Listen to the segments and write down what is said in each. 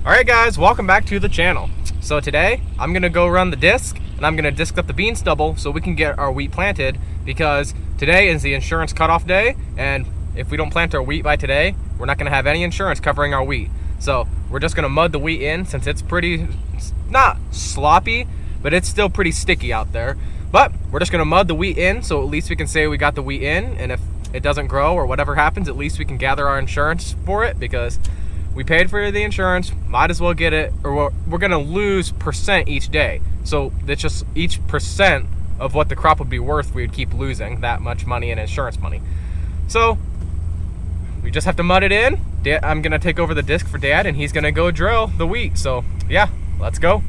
Alright guys, welcome back to the channel. So today, I'm going to go run the disc, and I'm going to disc up the bean stubble so we can get our wheat planted, because today is the insurance cutoff day, and if we don't plant our wheat by today, we're not going to have any insurance covering our wheat. So we're just going to mud the wheat in, since it's not sloppy, but it's still pretty sticky out there. But we're just going to mud the wheat in, so at least we can say we got the wheat in, and if it doesn't grow or whatever happens, at least we can gather our insurance for it, because we paid for the insurance, might as well get it, or we're gonna lose percent each day. So that's just each percent of what the crop would be worth, we would keep losing that much money in insurance money. So we just have to mud it in. I'm gonna take over the disc for Dad, and he's gonna go drill the wheat. So yeah, let's go.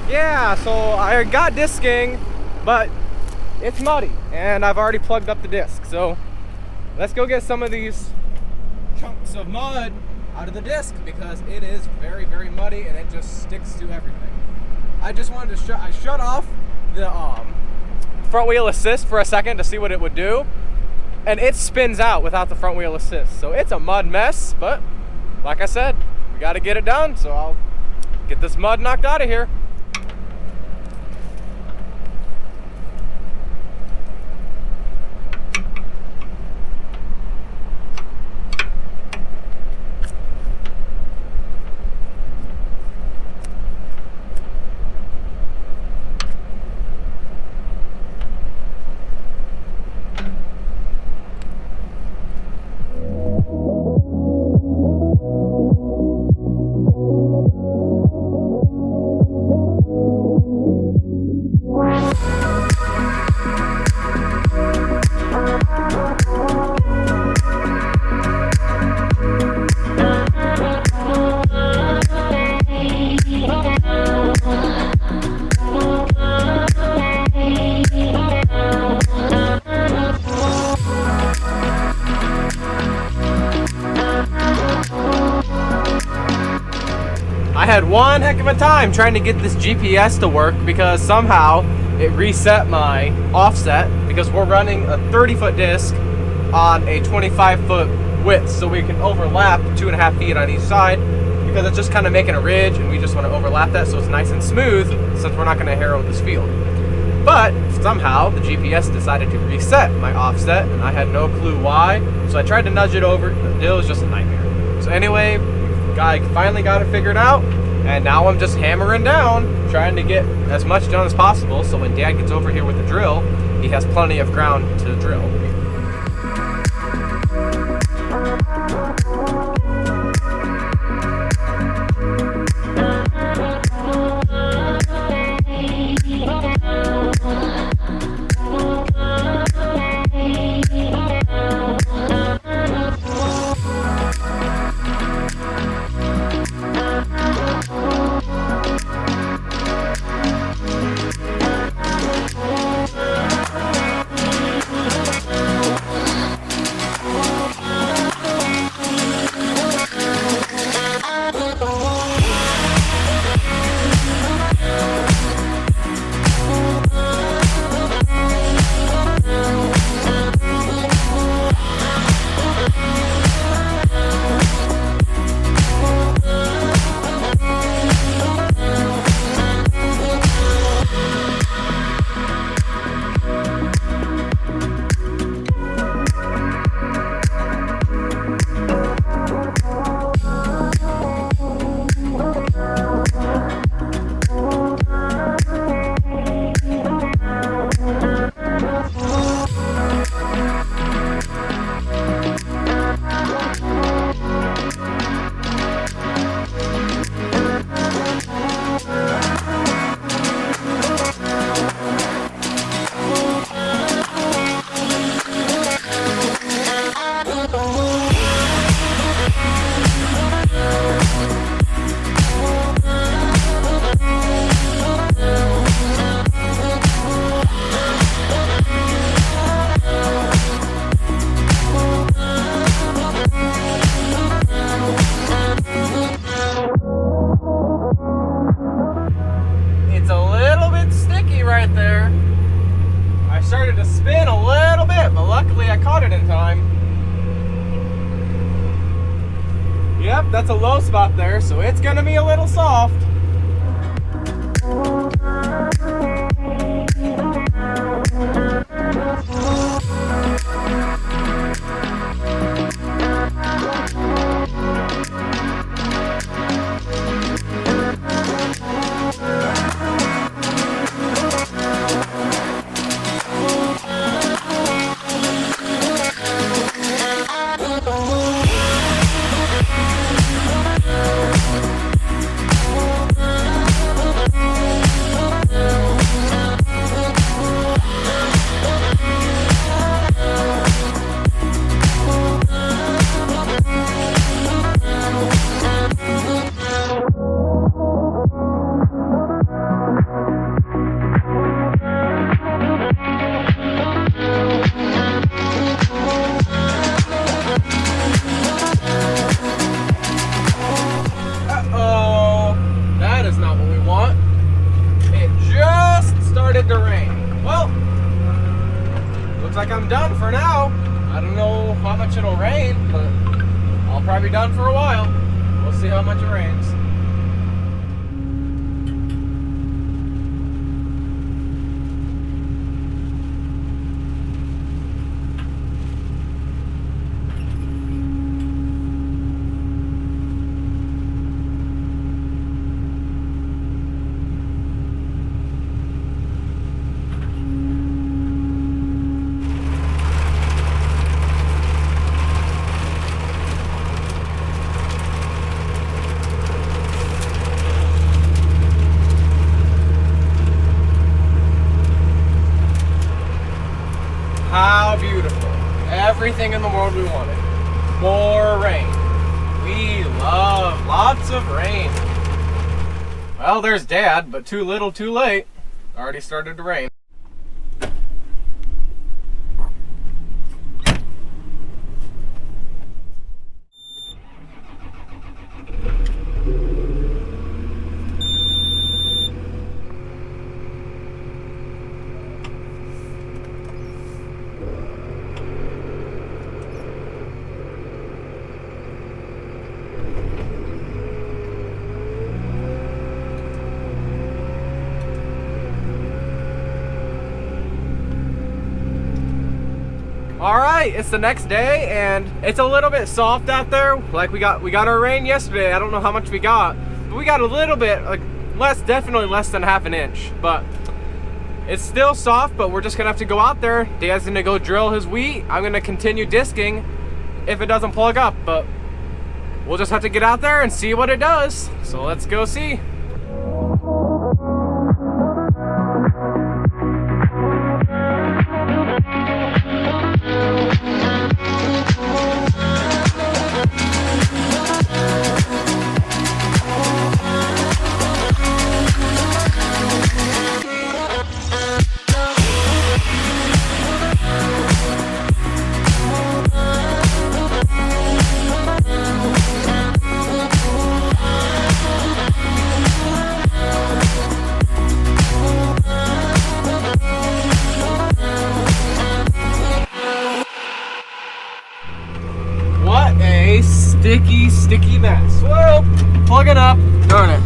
Yeah, so I got disking, but it's muddy, and I've already plugged up the disc. So let's go get some of these chunks of mud out of the disc, because it is very, very muddy, and it just sticks to everything. I just wanted to shut off the front wheel assist for a second to see what it would do, and it spins out without the front wheel assist. So it's a mud mess, but like I said, we got to get it done. So I'll get this mud knocked out of here. I had one heck of a time trying to get this GPS to work, because somehow it reset my offset, because we're running a 30-foot disc on a 25-foot width, so we can overlap 2.5 feet on each side, because it's just kind of making a ridge, and we just want to overlap that so it's nice and smooth, since we're not going to harrow this field. But somehow the GPS decided to reset my offset, and I had no clue why, so I tried to nudge it over, but it was just a nightmare. So anyway, I finally got it figured out, and now I'm just hammering down, trying to get as much done as possible, so when Dad gets over here with the drill, he has plenty of ground to drill. luckily I caught it in time. Yep, that's a low spot there, so it's gonna be a little soft. To rain. Well, looks like I'm done for now. I don't know how much it'll rain, but I'll probably be done for a while. We'll see how much it rains. How beautiful. Everything in the world we wanted. More rain. We love lots of rain. Well, there's Dad, but too little, too late. Already started to rain. All right, it's the next day and it's a little bit soft out there. Like we got our rain yesterday. I don't know how much we got, but we got a little bit, like definitely less than half an inch. But it's still soft, but we're just gonna have to go out there. Dad's gonna go drill his wheat. I'm gonna continue disking if it doesn't plug up, but we'll just have to get out there and see what it does. So let's go see. Sticky mess. Well, plug it up. Darn it.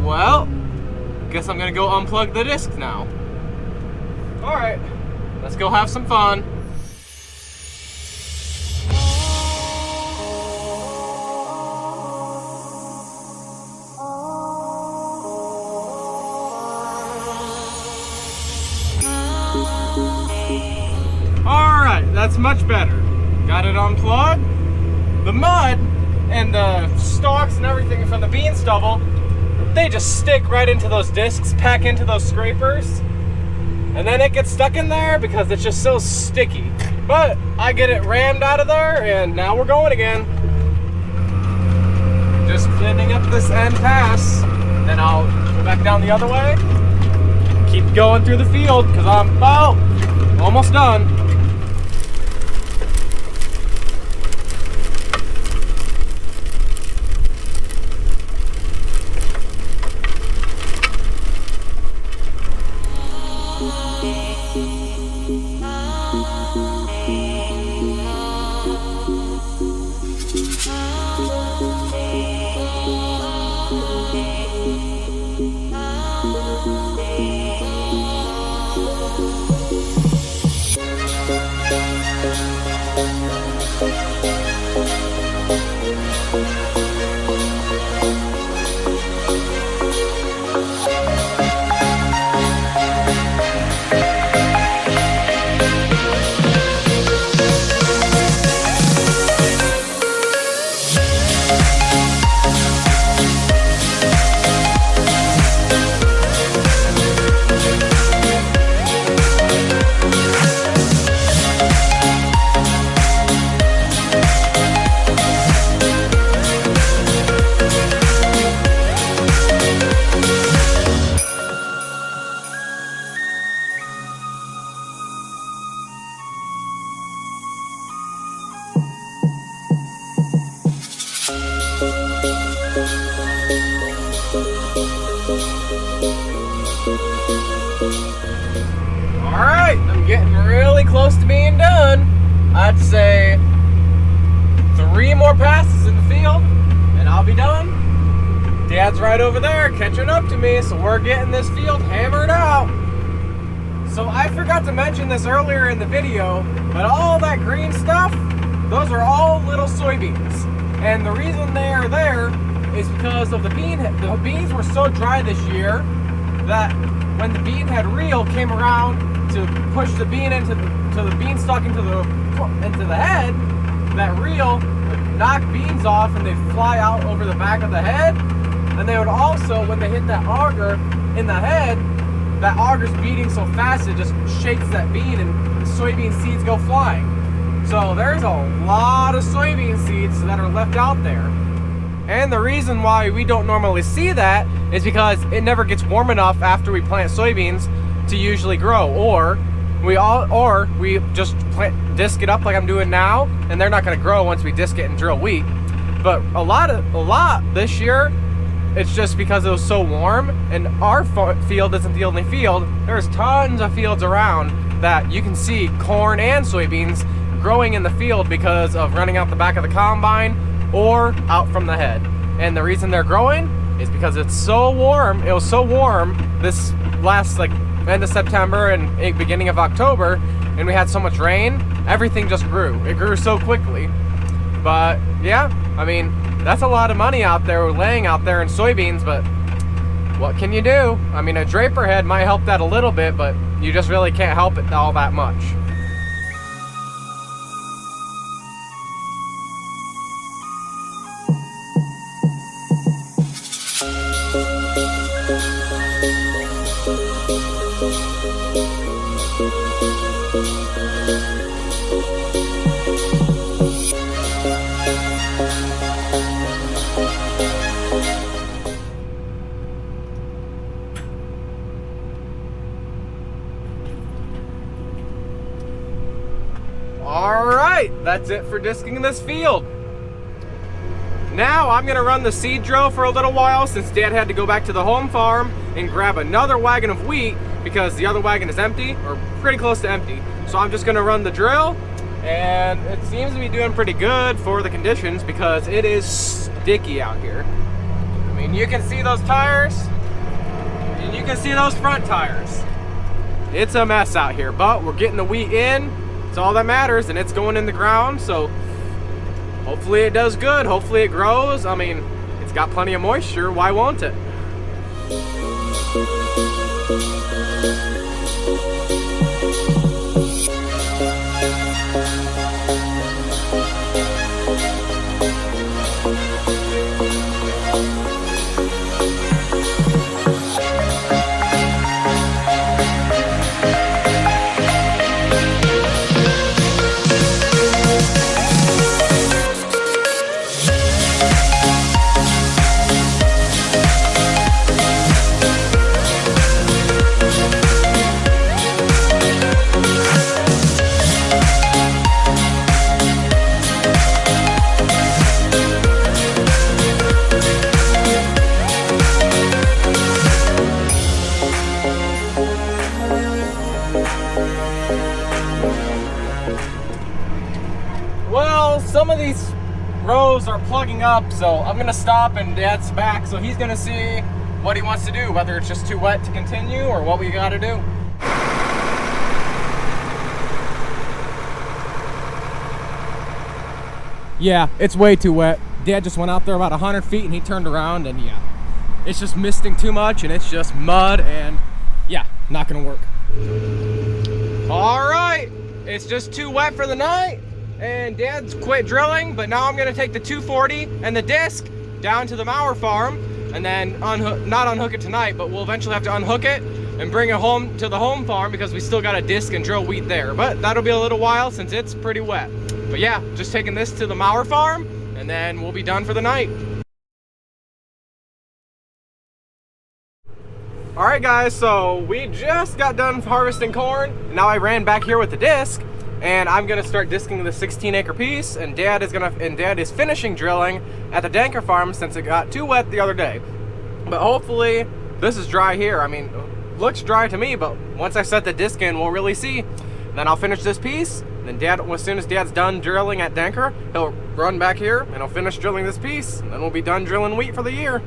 Well, guess I'm gonna go unplug the disc now. Alright, let's go have some fun. That's much better. Got it unplugged. The mud and the stalks and everything from the bean stubble, they just stick right into those discs, pack into those scrapers, and then it gets stuck in there because it's just so sticky. But I get it rammed out of there and now we're going again. Just cleaning up this end pass, then I'll go back down the other way. Keep going through the field because I'm about almost done. Alright, I'm getting really close to being done. I'd say 3 more passes in the field and I'll be done. Dad's right over there catching up to me, so we're getting this field hammered out. So I forgot to mention this earlier in the video, but all that green stuff, those are all little soybeans. And the reason they are there is because of the beans were so dry this year that when the bean head reel came around to push the bean into the beanstalk into the head, that reel would knock beans off and they'd fly out over the back of the head. And they would also, when they hit that auger in the head, that auger's beating so fast it just shakes that bean and the soybean seeds go flying. So there's a lot of soybean seeds that are left out there. And the reason why we don't normally see that is because it never gets warm enough after we plant soybeans to usually grow, or we just disc it up like I'm doing now, and they're not going to grow once we disc it and drill wheat. But a lot this year, it's just because it was so warm, and our field isn't the only field. There's tons of fields around that you can see corn and soybeans growing in the field because of running out the back of the combine or out from the head. And the reason they're growing is because it's so warm. It was so warm this last end of September and beginning of October, and we had so much rain, everything just grew. It grew so quickly. But yeah, I mean, that's a lot of money out there laying out there in soybeans, but what can you do? I mean, a draper head might help that a little bit, but you just really can't help it all that much. Alright, that's it for disking this field. Now I'm going to run the seed drill for a little while since Dad had to go back to the home farm and grab another wagon of wheat because the other wagon is empty, or pretty close to empty. So I'm just going to run the drill, and it seems to be doing pretty good for the conditions because it is sticky out here. I mean, you can see those tires, and you can see those front tires. It's a mess out here, but we're getting the wheat in. It's all that matters, and it's going in the ground, so hopefully it does good. Hopefully it grows. I mean, it's got plenty of moisture. Why won't it? Some of these rows are plugging up, so I'm gonna stop, and Dad's back, so he's gonna see what he wants to do, whether it's just too wet to continue or what we gotta do. Yeah, it's way too wet. Dad just went out there about 100 feet and he turned around, and yeah, it's just misting too much and it's just mud, and yeah, not gonna work. All right, it's just too wet for the night. And Dad's quit drilling, but now I'm gonna take the 240 and the disc down to the mower farm, and then not unhook it tonight, but we'll eventually have to unhook it and bring it home to the home farm because we still got to disc and drill wheat there. But that'll be a little while since it's pretty wet. But yeah, just taking this to the mower farm, and then we'll be done for the night. All right, guys, so we just got done harvesting corn, and now I ran back here with the disc. And I'm gonna start disking the 16-acre piece, and Dad is finishing drilling at the Danker farm since it got too wet the other day. But hopefully this is dry here. I mean, looks dry to me, but once I set the disc in, we'll really see. Then I'll finish this piece, and then Dad, as soon as Dad's done drilling at Denker, he'll run back here, and he'll finish drilling this piece, and then we'll be done drilling wheat for the year.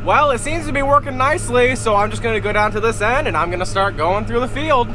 Well, it seems to be working nicely, so I'm just gonna go down to this end, and I'm gonna start going through the field.